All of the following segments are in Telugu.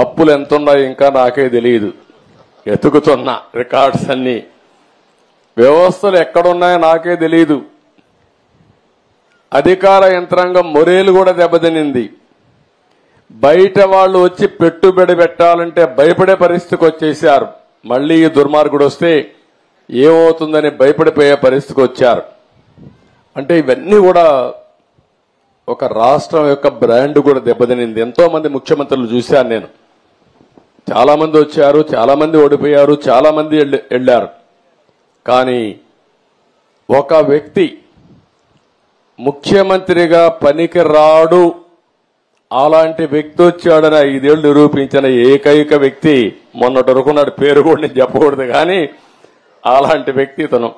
అప్పులు ఎంతున్నాయో ఇంకా నాకే తెలియదు. ఎతుకుతున్నా రికార్డ్స్ అన్ని. వ్యవస్థలు ఎక్కడున్నాయో నాకే తెలియదు. అధికార యంత్రాంగం మొరేలు కూడా దెబ్బతినింది. బయట వాళ్ళు వచ్చి పెట్టుబడి పెట్టాలంటే భయపడే పరిస్థితికి వచ్చేశారు. మళ్లీ ఈ దుర్మార్గుడు వస్తే ఏమవుతుందని భయపడిపోయే పరిస్థితికి వచ్చారు. అంటే ఇవన్నీ కూడా ఒక రాష్ట్రం యొక్క బ్రాండ్ కూడా దెబ్బతినింది. ఎంతో మంది ముఖ్యమంత్రులు చూశాను నేను. చాలా మంది వచ్చారు, చాలా మంది ఓడిపోయారు, చాలా మంది వెళ్లారు. కానీ ఒక వ్యక్తి ముఖ్యమంత్రిగా పనికి రాడు, అలాంటి వ్యక్తి వచ్చాడని 5 ఏళ్లు నిరూపించిన ఏకైక వ్యక్తి మొన్నటి వరకు నాడు పేరు కూడా నేను చెప్పకూడదు, కానీ అలాంటి వ్యక్తి ఇతను.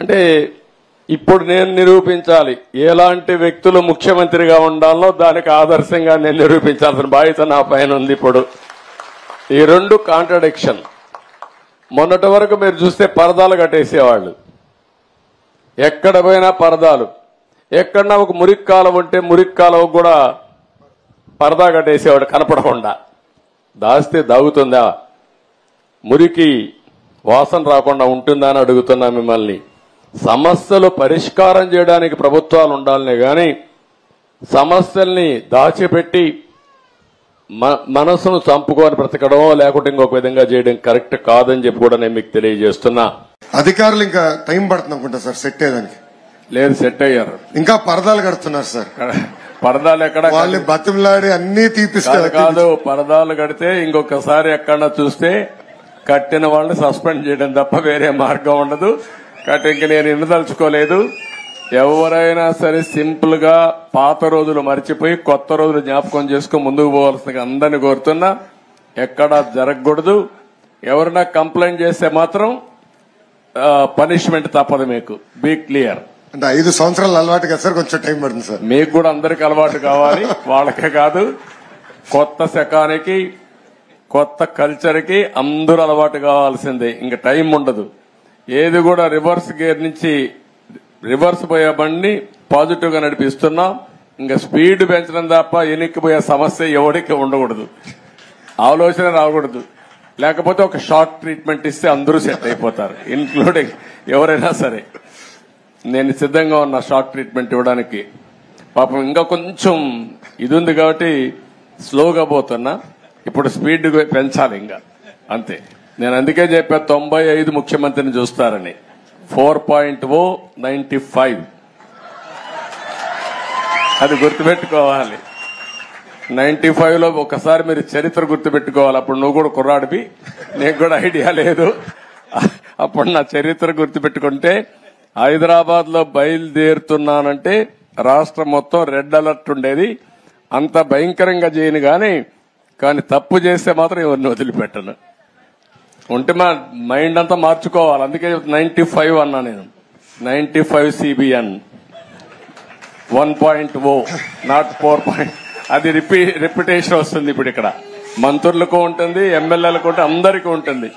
అంటే ఇప్పుడు నేను నిరూపించాలి ఎలాంటి వ్యక్తులు ముఖ్యమంత్రిగా ఉండాలో, దానికి ఆదర్శంగా నేను నిరూపించాల్సిన బాధ్యత నా పైన ఉంది. ఇప్పుడు ఈ రెండు కాంట్రడిక్షన్. మొన్నటి వరకు మీరు చూస్తే పరదాలు కట్టేసేవాళ్ళు, ఎక్కడ పోయినా పరదాలు. ఎక్కడన్నా ఒక మురికి కాలువ ఉంటే మురికి కాలువ కూడా పరదా కట్టేసేవాడు కనపడకుండా. దాస్తే దాగుతుందా? మురికి వాసన రాకుండా ఉంటుందా అని అడుగుతున్నా మిమ్మల్ని. సమస్యలు పరిష్కారం చేయడానికి ప్రభుత్వాలు ఉండాలనే గాని సమస్యల్ని దాచిపెట్టి మనసును చంపుకొని బ్రతకడం లేకుంటే ఇంకొక విధంగా చేయడం కరెక్ట్ కాదని చెప్పి కూడా నేను మీకు తెలియజేస్తున్నా. అధికారులు ఇంకా టైం పడుతుంది అనుకుంటా సార్ సెట్ అయ్యేదానికి. లేదు, సెట్ అయ్యారు. ఇంకా పరదాలు కడుతున్నారు సార్. పరదాలు ఎక్కడ వాళ్ళు బతిమలాడి అన్ని తీపిస్తారు కాదు. పరదాలు కడితే ఇంకొకసారి ఎక్కడన్నా చూస్తే కట్టిన వాళ్ళని సస్పెండ్ చేయడం తప్ప వేరే మార్గం ఉండదు. కాబట్టి ఇంక నేను ఎన్నదలుచుకోలేదు. ఎవరైనా సరే సింపుల్ గా పాత రోజులు మర్చిపోయి కొత్త రోజులు జ్ఞాపకం చేసుకుని ముందుకు పోవాల్సిందిగా అందరినీ కోరుతున్నా. ఎక్కడా జరగకూడదు. ఎవరైనా కంప్లైంట్ చేస్తే మాత్రం పనిష్మెంట్ తప్పదు. మీకు బీ క్లియర్. అంటే 5 సంవత్సరాలు అలవాటు కదా సార్, కొంచెం టైం పడుతుంది సార్. మీకు కూడా అందరికి అలవాటు కావాలి, వాళ్ళకే కాదు. కొత్త శకానికి కొత్త కల్చర్ కి అందరూ అలవాటు కావాల్సిందే. ఇంకా టైం ఉండదు. ఏది కూడా రివర్స్ గేర్ నుంచి రివర్స్ పోయే బండిని పాజిటివ్ గా నడిపిస్తున్నాం. ఇంకా స్పీడ్ పెంచడం తప్ప ఎనిక్కిపోయే సమస్య ఎవరికి ఉండకూడదు, ఆలోచన రాకూడదు. లేకపోతే ఒక షార్ట్ ట్రీట్మెంట్ ఇస్తే అందరూ సెట్ అయిపోతారు, ఇన్క్లూడింగ్ ఎవరైనా సరే. నేను సిద్ధంగా ఉన్నా షార్ట్ ట్రీట్మెంట్ ఇవ్వడానికి. పాపం ఇంకా కొంచెం ఇది ఉంది కాబట్టి స్లోగా పోతున్నా. ఇప్పుడు స్పీడ్ పెంచాలి ఇంకా, అంతే. నేను అందుకే చెప్పా 95 ముఖ్యమంత్రిని చూస్తారని. 4.0 95 అది గుర్తుపెట్టుకోవాలి. 95 లో ఒకసారి మీరు చరిత్ర గుర్తుపెట్టుకోవాలి. అప్పుడు నువ్వు కూడా కుర్రాడివి, నీకు కూడా ఐడియా లేదు. అప్పుడు నా చరిత్ర గుర్తుపెట్టుకుంటే హైదరాబాద్ లో బయలుదేరుతున్నానంటే రాష్ట్రం మొత్తం రెడ్ అలర్ట్ ఉండేది. అంత భయంకరంగా చేయను కానీ తప్పు చేస్తే మాత్రం ఎవరిని వదిలిపెట్టను. ఉంటే మా మైండ్ అంతా మార్చుకోవాలి. అందుకే 95 అన్నా నేను. 95 CBN 1.0 నాట్ 4. అది రిపిటేషన్ వస్తుంది. ఇప్పుడు ఇక్కడ మంత్రులకు ఉంటుంది, ఎమ్మెల్యేలకు ఉంటుంది, అందరికీ ఉంటుంది.